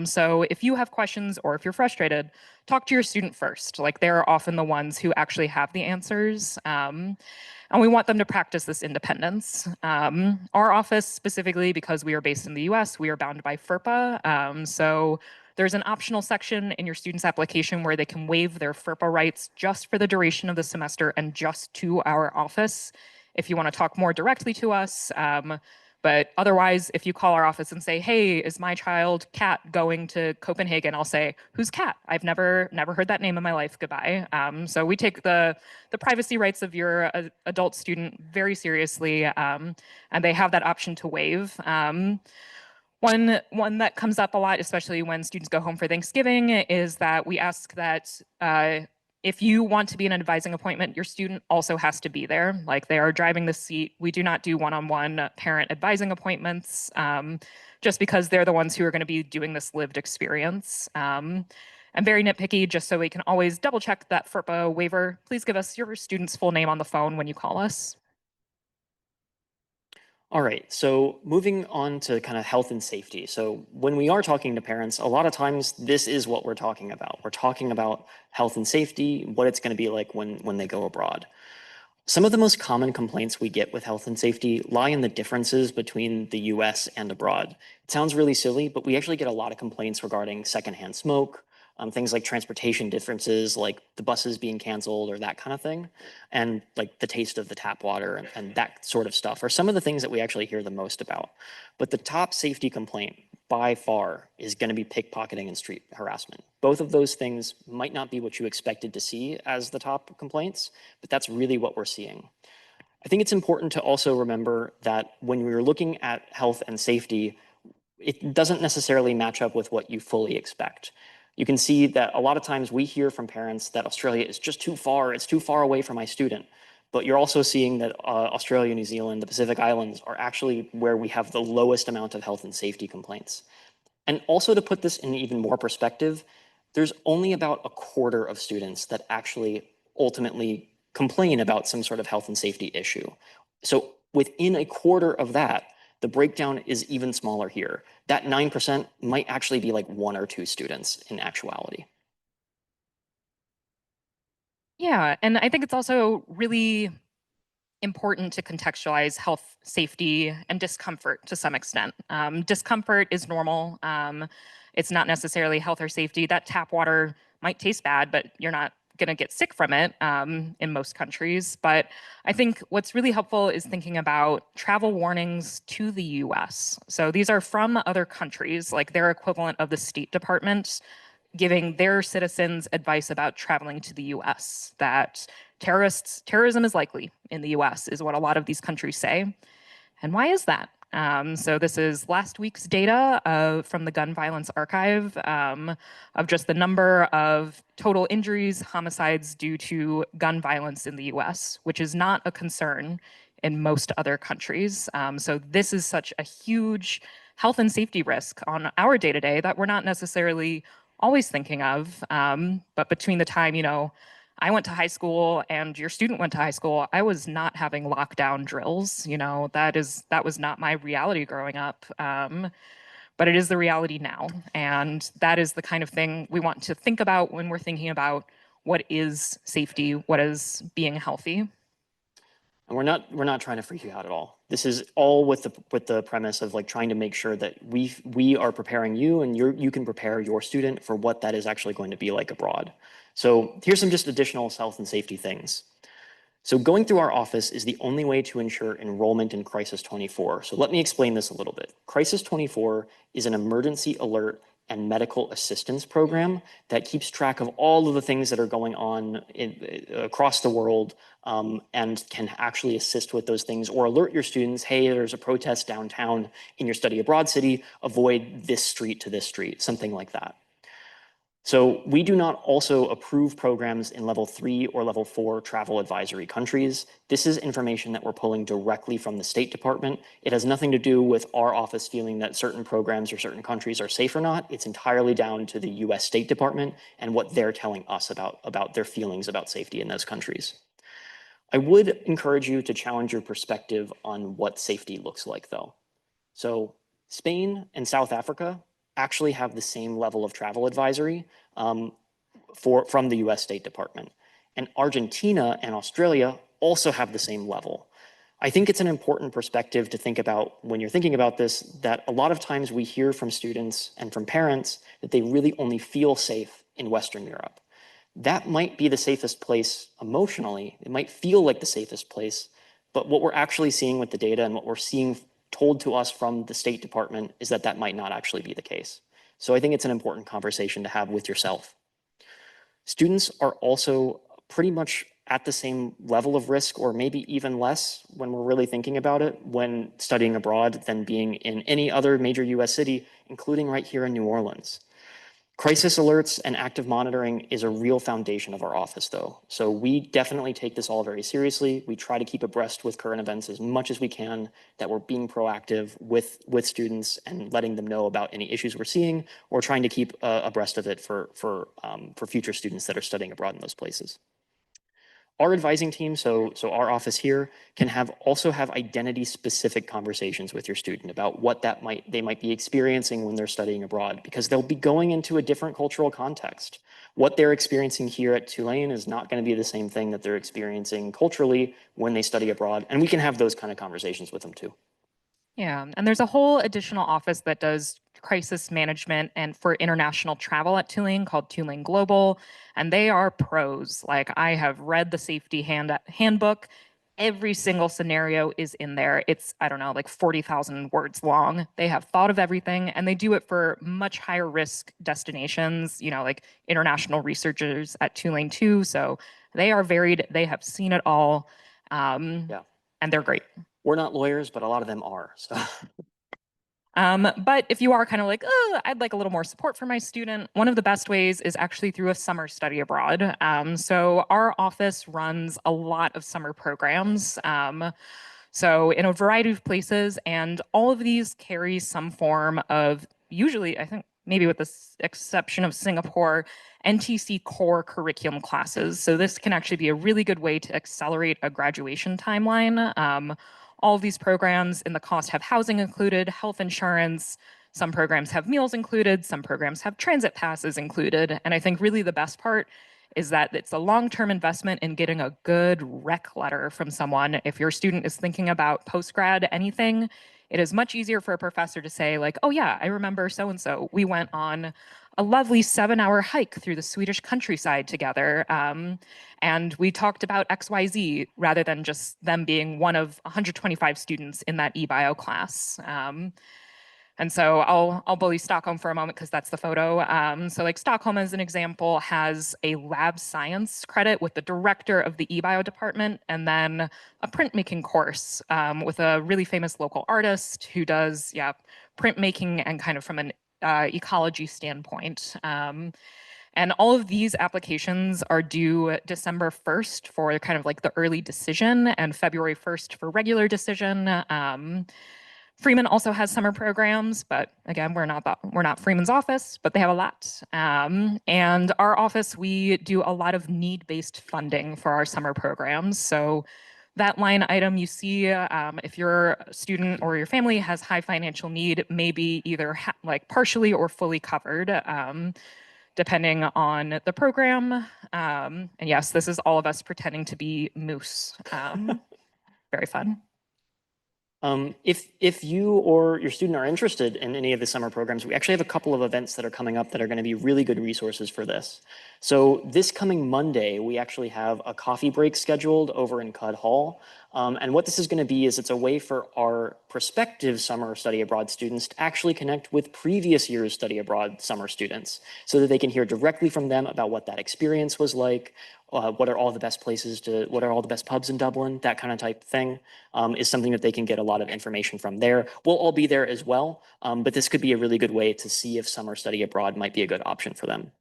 So if you have questions or if you're frustrated, talk to your student first. Like they're often the ones who actually have the answers. And we want them to practice this independence. Our office specifically, because we are based in the US, we are bound by FERPA. So there's an optional section in your student's application where they can waive their FERPA rights just for the duration of the semester and just to our office if you want to talk more directly to us. But otherwise, if you call our office and say, hey, is my child Kat going to Copenhagen? I'll say, who's Kat? I've never heard that name in my life. Goodbye. So we take the privacy rights of your adult student very seriously, and they have that option to waive. One that comes up a lot, especially when students go home for Thanksgiving, is that we ask that if you want to be in an advising appointment, your student also has to be there. Like they are driving the seat. We do not do one-on-one parent advising appointments just because they're the ones who are going to be doing this lived experience. I'm very nitpicky, just so we can always double check that FERPA waiver. Please give us your student's full name on the phone when you call us. All right, so moving on to kind of health and safety. So when we are talking to parents, a lot of times this is what we're talking about. We're talking about health and safety, what it's going to be like when they go abroad. Some of the most common complaints we get with health and safety lie in the differences between the US and abroad. It sounds really silly, but we actually get a lot of complaints regarding secondhand smoke, things like transportation differences, like the buses being canceled or that kind of thing, and like the taste of the tap water and that sort of stuff are some of the things that we actually hear the most about. But the top safety complaint by far is going to be pickpocketing and street harassment. Both of those things might not be what you expected to see as the top complaints, but that's really what we're seeing. I think it's important to also remember that when we are looking at health and safety, it doesn't necessarily match up with what you fully expect. You can see that a lot of times we hear from parents that Australia is just too far, it's too far away from my student. But you're also seeing that Australia, New Zealand, the Pacific Islands are actually where we have the lowest amount of health and safety complaints. And also to put this in even more perspective, there's only about a quarter of students that actually ultimately complain about some sort of health and safety issue. So within a quarter of that, the breakdown is even smaller here. That 9% might actually be like one or two students in actuality. Yeah, and I think it's also really important to contextualize health, safety, and discomfort to some extent. Discomfort is normal. It's not necessarily health or safety. That tap water might taste bad, but you're not going to get sick from it in most countries. But I think what's really helpful is thinking about travel warnings to the US. So these are from other countries, like their equivalent of the State Department giving their citizens advice about traveling to the US, that terrorism is likely in the US, is what a lot of these countries say. And why is that? So this is last week's data from the Gun Violence Archive of just the number of total injuries, homicides due to gun violence in the US, which is not a concern in most other countries. So this is such a huge health and safety risk on our day-to-day that we're not necessarily always thinking of. But between the time, I went to high school and your student went to high school, I was not having lockdown drills. That was not my reality growing up. But it is the reality now. And that is the kind of thing we want to think about when we're thinking about what is safety, what is being healthy. And we're not trying to freak you out at all. This is all with the premise of like trying to make sure that we are preparing you and you can prepare your student for what that is actually going to be like abroad. So here's some just additional health and safety things. So going through our office is the only way to ensure enrollment in Crisis 24. So let me explain this a little bit. Crisis 24 is an emergency alert and medical assistance program that keeps track of all of the things that are going on across the world and can actually assist with those things or alert your students, hey, there's a protest downtown in your study abroad city, avoid this street to this street, something like that. So we do not also approve programs in level 3 or level 4 travel advisory countries. This is information that we're pulling directly from the State Department. It has nothing to do with our office feeling that certain programs or certain countries are safe or not. It's entirely down to the US State Department and what they're telling us about their feelings about safety in those countries. I would encourage you to challenge your perspective on what safety looks like, though. So Spain and South Africa actually have the same level of travel advisory from the US State Department. And Argentina and Australia also have the same level. I think it's an important perspective to think about when you're thinking about this, that a lot of times we hear from students and from parents that they really only feel safe in Western Europe. That might be the safest place emotionally. It might feel like the safest place, but what we're actually seeing with the data and what we're seeing told to us from the State Department is that that might not actually be the case. So I think it's an important conversation to have with yourself. Students are also pretty much at the same level of risk or maybe even less when we're really thinking about it when studying abroad than being in any other major US city, including right here in New Orleans. Crisis alerts and active monitoring is a real foundation of our office, though. So we definitely take this all very seriously. We try to keep abreast with current events as much as we can, that we're being proactive with students and letting them know about any issues we're seeing, or trying to keep abreast of it for future students that are studying abroad in those places. Our advising team, so our office here, can also have identity specific conversations with your student about what they might be experiencing when they're studying abroad, because they'll be going into a different cultural context. What they're experiencing here at Tulane is not going to be the same thing that they're experiencing culturally when they study abroad, and we can have those kind of conversations with them too. Yeah, and there's a whole additional office that does crisis management and for international travel at Tulane called Tulane Global, and they are pros. Like I have read the safety handbook. Every single scenario is in there. It's, I don't know, like 40,000 words long. They have thought of everything and they do it for much higher risk destinations, like international researchers at Tulane too. So they are varied. They have seen it all. Yeah. and they're great. We're not lawyers, but a lot of them are. So But if you are kind of like, oh, I'd like a little more support for my student, one of the best ways is actually through a summer study abroad. So our office runs a lot of summer programs. So in a variety of places, and all of these carry some form of, usually, I think maybe with the exception of Singapore, NTC core curriculum classes. So this can actually be a really good way to accelerate a graduation timeline. All of these programs in the cost have housing included, health insurance. Some programs have meals included, some programs have transit passes included. And I think really the best part is that it's a long-term investment in getting a good rec letter from someone. If your student is thinking about post-grad anything, it is much easier for a professor to say like, oh yeah, I remember so-and-so. We went on a lovely 7-hour hike through the Swedish countryside together. And we talked about XYZ rather than just them being one of 125 students in that eBio class. And so I'll bully Stockholm for a moment because that's the photo. So like Stockholm, as an example, has a lab science credit with the director of the eBio department, and then a printmaking course with a really famous local artist who does, yeah, printmaking and kind of from an ecology standpoint. And all of these applications are due December 1st for kind of like the early decision and February 1st for regular decision. Freeman also has summer programs, but again, we're not Freeman's office, but they have a lot. And our office, we do a lot of need-based funding for our summer programs. So that line item you see, if your student or your family has high financial need, may be either like partially or fully covered, depending on the program. And yes, this is all of us pretending to be moose. Very fun. if you or your student are interested in any of the summer programs, we actually have a couple of events that are coming up that are going to be really good resources for this. So this coming Monday, we actually have a coffee break scheduled over in Cudd Hall. And what this is going to be is it's a way for our prospective summer study abroad students to actually connect with previous year's study abroad summer students so that they can hear directly from them about what that experience was like, what are all the best places to, what are all the best pubs in Dublin, that kind of type thing, is something that they can get a lot of information from there. We'll all be there as well, but this could be a really good way to see if summer study abroad might be a good option for them.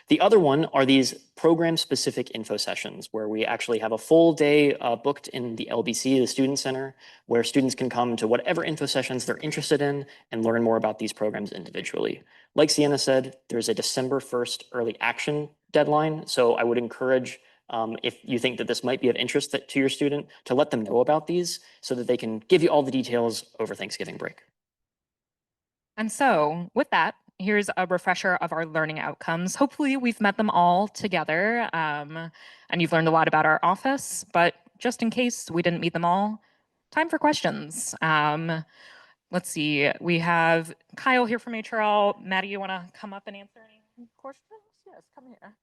The other one are these program-specific info sessions where we actually have a full day booked in the LBC, the Student Center, where students can come to whatever info sessions they're interested in and learn more about these programs individually. Like Sienna said, there's a December 1st early action deadline, so I would encourage if you think that this might be of interest to your student, to let them know about these so that they can give you all the details over Thanksgiving break. And so with that, here's a refresher of our learning outcomes. Hopefully we've met them all together and you've learned a lot about our office, but just in case we didn't meet them all, time for questions. Let's see, we have Kyle here from HRL. Maddie, you wanna come up and answer any questions? Yes, come here.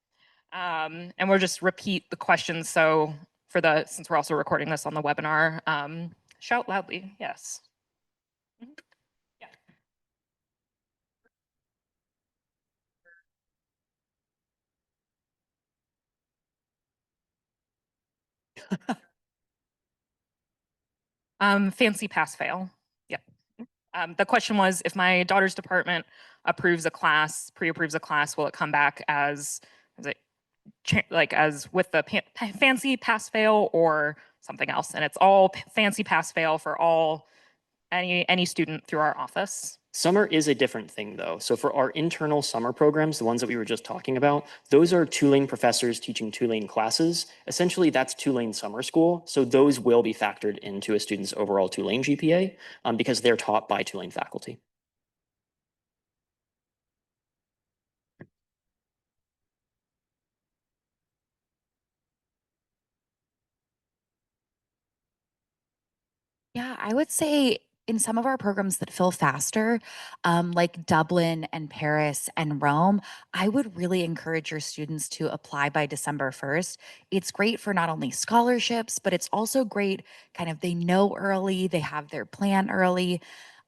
And we'll just repeat the questions. So since we're also recording this on the webinar, shout loudly, yes. Mhm. Yeah. Fancy pass fail. Yep. The question was, if my daughter's department approves a class, pre-approves a class, will it come back as it like as with the fancy pass fail or something else? And it's all fancy pass fail for all any student through our office. Summer is a different thing though. So for our internal summer programs, the ones that we were just talking about, those are Tulane professors teaching Tulane classes. Essentially, that's Tulane summer school. So those will be factored into a student's overall Tulane GPA because they're taught by Tulane faculty. Yeah, I would say in some of our programs that fill faster, like Dublin and Paris and Rome, I would really encourage your students to apply by December 1st. It's great for not only scholarships, but it's also great kind of they know early, they have their plan early.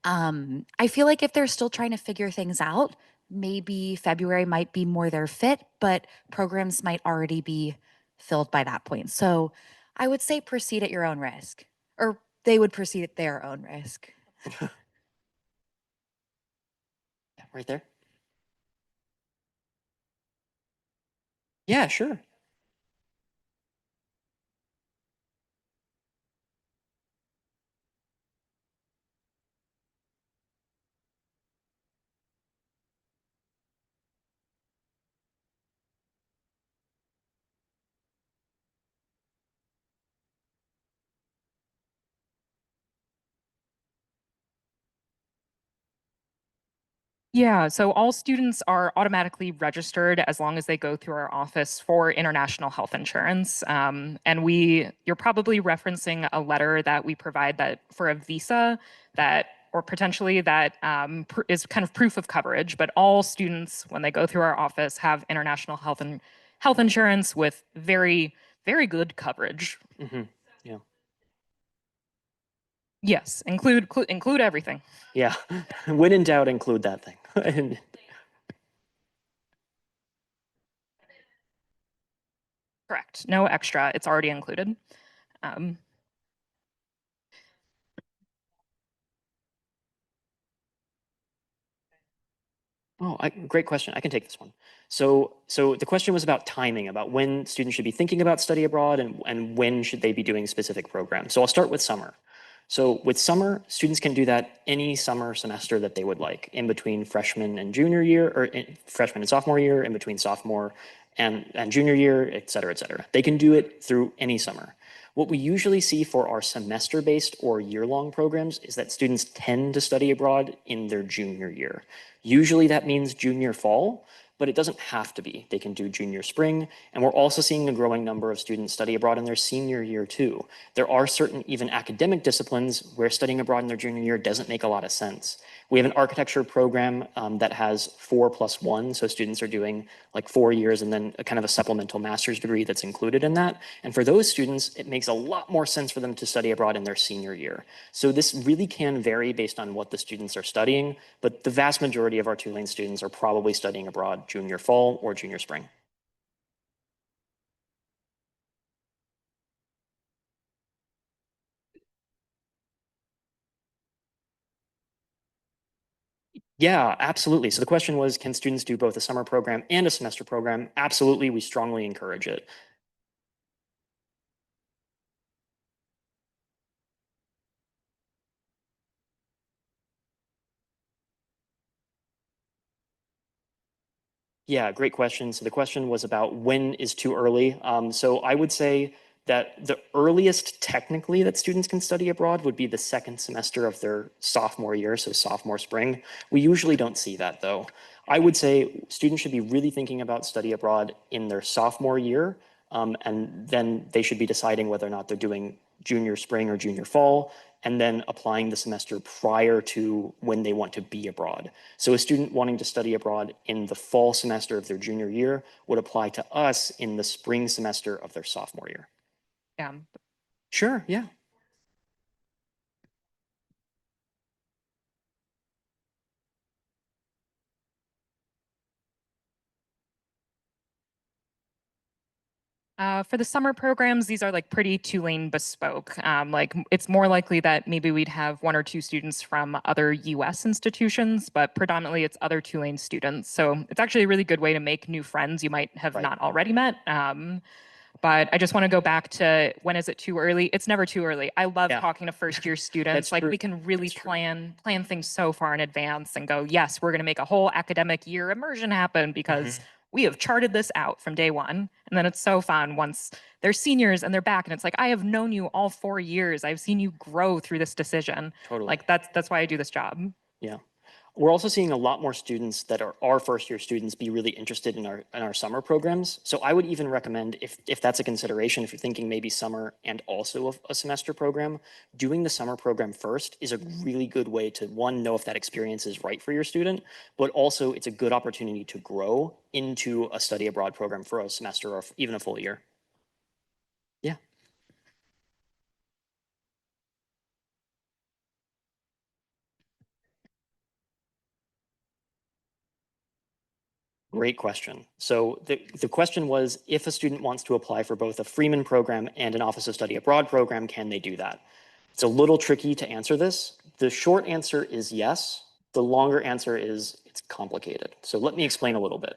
I feel like if they're still trying to figure things out, maybe February might be more their fit, but programs might already be filled by that point. So I would say proceed at your own risk or They would proceed at their own risk. Right there. Yeah, sure. Yeah, so all students are automatically registered as long as they go through our office for international health insurance. You're probably referencing a letter that we provide that for a visa that, or potentially that is kind of proof of coverage. But all students, when they go through our office, have international health insurance with very, very good coverage. Yeah. Yes, include everything. Yeah. When in doubt, include that thing. Correct. No extra. It's already included. Um, Great question. I can take this one. So the question was about timing, about when students should be thinking about study abroad and when should they be doing specific programs. So I'll start with summer. So with summer, students can do that any summer semester that they would like, in between freshman and junior year, or freshman and sophomore year, in between sophomore and junior year, et cetera, et cetera. They can do it through any summer. What we usually see for our semester-based or year-long programs is that students tend to study abroad in their junior year. Usually that means junior fall, but it doesn't have to be. They can do junior spring, and we're also seeing a growing number of students study abroad in their senior year too. There are certain even academic disciplines where studying abroad in their junior year doesn't make a lot of sense. We have an architecture program that has 4+1, so students are doing like 4 years and then a kind of a supplemental master's degree that's included in that. And for those students, it makes a lot more sense for them to study abroad in their senior year. So this really can vary based on what the students are studying, but the vast majority of our Tulane students are probably studying abroad junior fall or junior spring. Yeah, absolutely. So the question was, can students do both a summer program and a semester program? Absolutely, we strongly encourage it. Yeah, great question. So the question was about when is too early. So I would say that the earliest technically that students can study abroad would be the second semester of their sophomore year, so sophomore spring. We usually don't see that though. I would say students should be really thinking about study abroad in their sophomore year, and then they should be deciding whether or not they're doing junior spring or junior fall, and then applying the semester prior to when they want to be abroad. So a student wanting to study abroad in the fall semester of their junior year would apply to us in the spring semester of their sophomore year. yeah. Sure, yeah. For the summer programs, these are like pretty Tulane bespoke. It's more likely that maybe we'd have one or two students from other US institutions, but predominantly it's other Tulane students. So it's actually a really good way to make new friends you might have Right. not already met. But I just want to go back to when is it too early? It's never too early. I love Yeah. talking to first year students. That's Like true. we can really That's true. plan things so far in advance and go, yes, we're going to make a whole academic year immersion happen because we have charted this out from day one. And then it's so fun once they're seniors and they're back and it's like, I have known you all 4 years. I've seen you grow through this decision. Totally. Like that's why I do this job. Yeah. We're also seeing a lot more students that are our first year students be really interested in our summer programs. So I would even recommend if that's a consideration, if you're thinking maybe summer and also a semester program, doing the summer program first is a really good way to one, know if that experience is right for your student, but also it's a good opportunity to grow into a study abroad program for a semester or even a full year. Yeah. Great question. So the question was, if a student wants to apply for both a Freeman program and an Office of Study Abroad program, can they do that? It's a little tricky to answer this. The short answer is yes. The longer answer is it's complicated. So let me explain a little bit.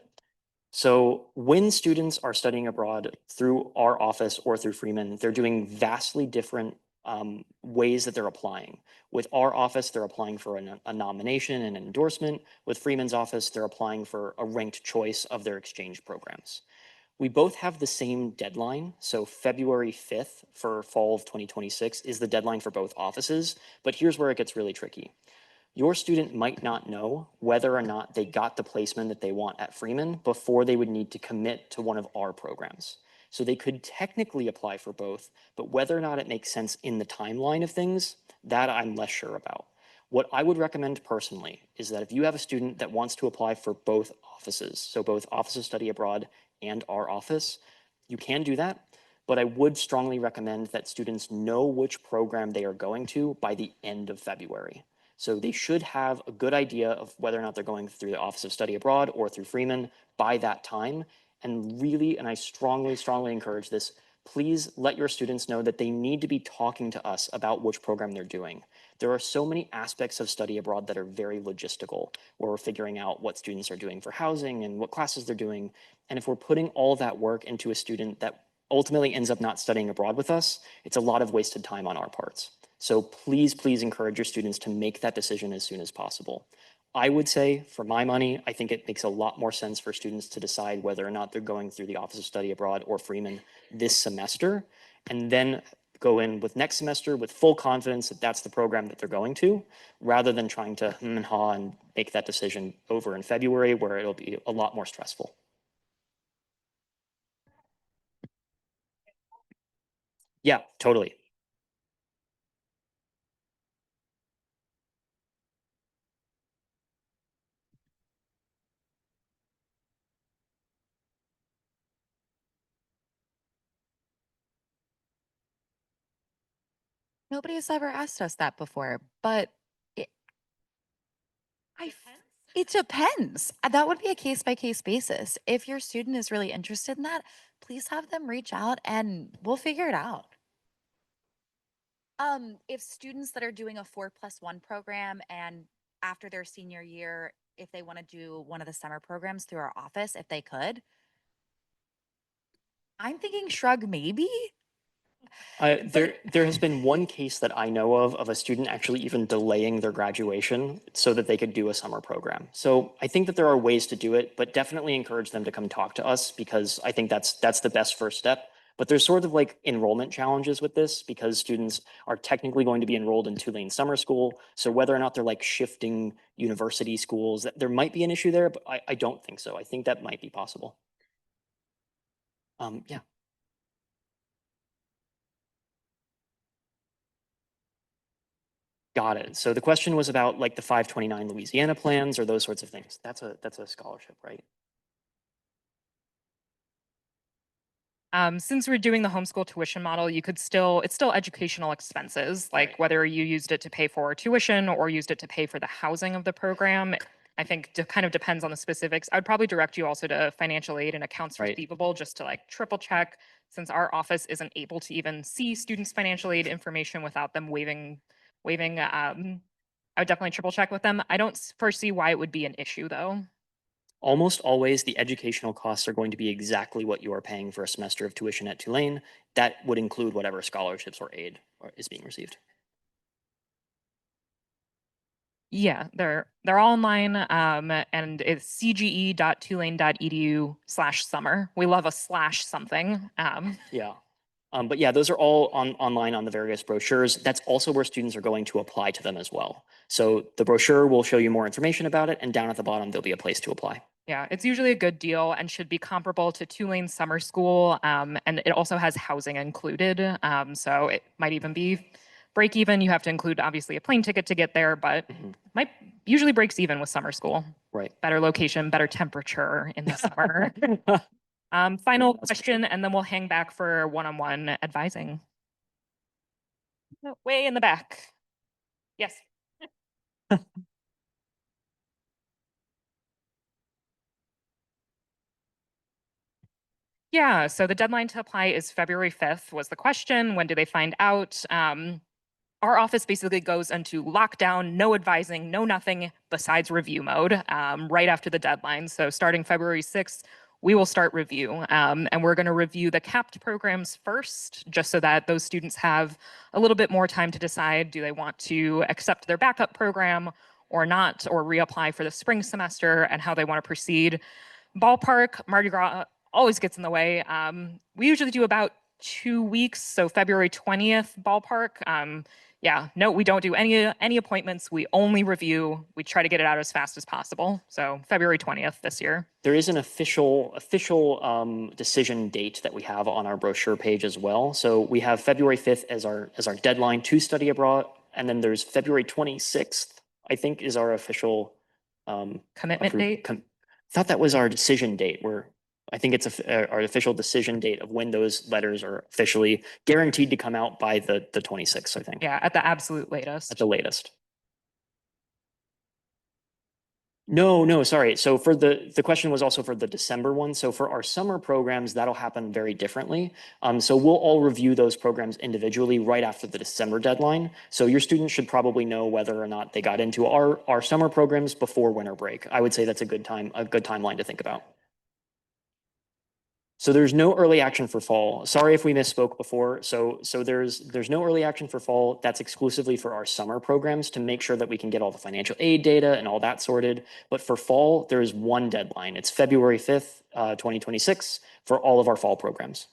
So when students are studying abroad through our office or through Freeman, they're doing vastly different ways that they're applying. With our office, they're applying for a nomination and an endorsement. With Freeman's office, they're applying for a ranked choice of their exchange programs. We both have the same deadline. So February 5th for fall of 2026 is the deadline for both offices. But here's where it gets really tricky. Your student might not know whether or not they got the placement that they want at Freeman before they would need to commit to one of our programs. So they could technically apply for both, but whether or not it makes sense in the timeline of things, that I'm less sure about. What I would recommend personally is that if you have a student that wants to apply for both offices, so both Office of Study Abroad and our office, you can do that. But I would strongly recommend that students know which program they are going to by the end of February. So they should have a good idea of whether or not they're going through the Office of Study Abroad or through Freeman by that time. And really, and I strongly, strongly encourage this, please let your students know that they need to be talking to us about which program they're doing. There are so many aspects of study abroad that are very logistical, where we're figuring out what students are doing for housing and what classes they're doing. And if we're putting all that work into a student that ultimately ends up not studying abroad with us, it's a lot of wasted time on our parts. So please, please encourage your students to make that decision as soon as possible. I would say, for my money, I think it makes a lot more sense for students to decide whether or not they're going through the Office of Study Abroad or Freeman this semester, and then go in with next semester with full confidence that that's the program that they're going to, rather than trying to and haw and make that decision over in February, where it'll be a lot more stressful. Yeah, totally. Nobody's ever asked us that before, but it, it depends. That would be a case by case basis. If your student is really interested in that, please have them reach out and we'll figure it out. If students that are doing a 4+1 program and after their senior year, if they want to do one of the summer programs through our office, if they could, I'm thinking shrug maybe. There has been one case that I know of a student actually even delaying their graduation so that they could do a summer program. So I think that there are ways to do it, but definitely encourage them to come talk to us because I think that's the best first step. But there's sort of like enrollment challenges with this because students are technically going to be enrolled in Tulane summer school. So whether or not they're like shifting university schools, there might be an issue there, but I don't think so. I think that might be possible. Yeah. Got it. So the question was about like the 529 Louisiana plans or those sorts of things. That's a scholarship, right? Since we're doing the homeschool tuition model, you could still, it's still educational expenses, like Right. whether you used it to pay for tuition or used it to pay for the housing of the program. I think kind of depends on the specifics. I'd probably direct you also to financial aid and accounts Right. receivable just to like triple check, since our office isn't able to even see students' financial aid information without them waiving. I would definitely triple check with them. I don't foresee why it would be an issue though. Almost always the educational costs are going to be exactly what you are paying for a semester of tuition at Tulane. That would include whatever scholarships or aid is being received. Yeah, they're all online, and it's cge.tulane.edu/summer. We love a slash something. Yeah. But yeah, those are all online on the various brochures. That's also where students are going to apply to them as well. So the brochure will show you more information about it, and down at the bottom, there'll be a place to apply. Yeah, it's usually a good deal and should be comparable to Tulane summer school. And it also has housing included. So it might even be break even. You have to include obviously a plane ticket to get there, but Mhm. might usually breaks even with summer school. Right. Better location, better temperature in the summer. Final question, and then we'll hang back for one-on-one advising. Way in the back. Yes. Yeah, so the deadline to apply is February 5th was the question. When do they find out? our office basically goes into lockdown, no advising, no nothing besides review mode right after the deadline. So starting February 6th, we will start review. And we're going to review the capped programs first, just so that those students have a little bit more time to decide, do they want to accept their backup program or not, or reapply for the spring semester, and how they want to proceed. Ballpark, Mardi Gras always gets in the way. We usually do about 2 weeks, so February 20th ballpark. Yeah, no, we don't do any appointments. We only review. We try to get it out as fast as possible. So February 20th this year. There is an official decision date that we have on our brochure page as well. So we have February 5th as our deadline to study abroad, and then there's February 26th, I think, is our official Commitment date. Thought that was our decision date. I think it's our official decision date of when those letters are officially guaranteed to come out by the 26th, I think. Yeah, at the absolute latest. At the latest. No, sorry. So for the question was also for the December one. So for our summer programs, that'll happen very differently. So we'll all review those programs individually right after the December deadline. So your students should probably know whether or not they got into our summer programs before winter break. I would say that's a good timeline to think about. So there's no early action for fall. Sorry if we misspoke before. So there's no early action for fall. That's exclusively for our summer programs to make sure that we can get all the financial aid data and all that sorted. But for fall, there is one deadline. It's February 5th, 2026 for all of our fall programs.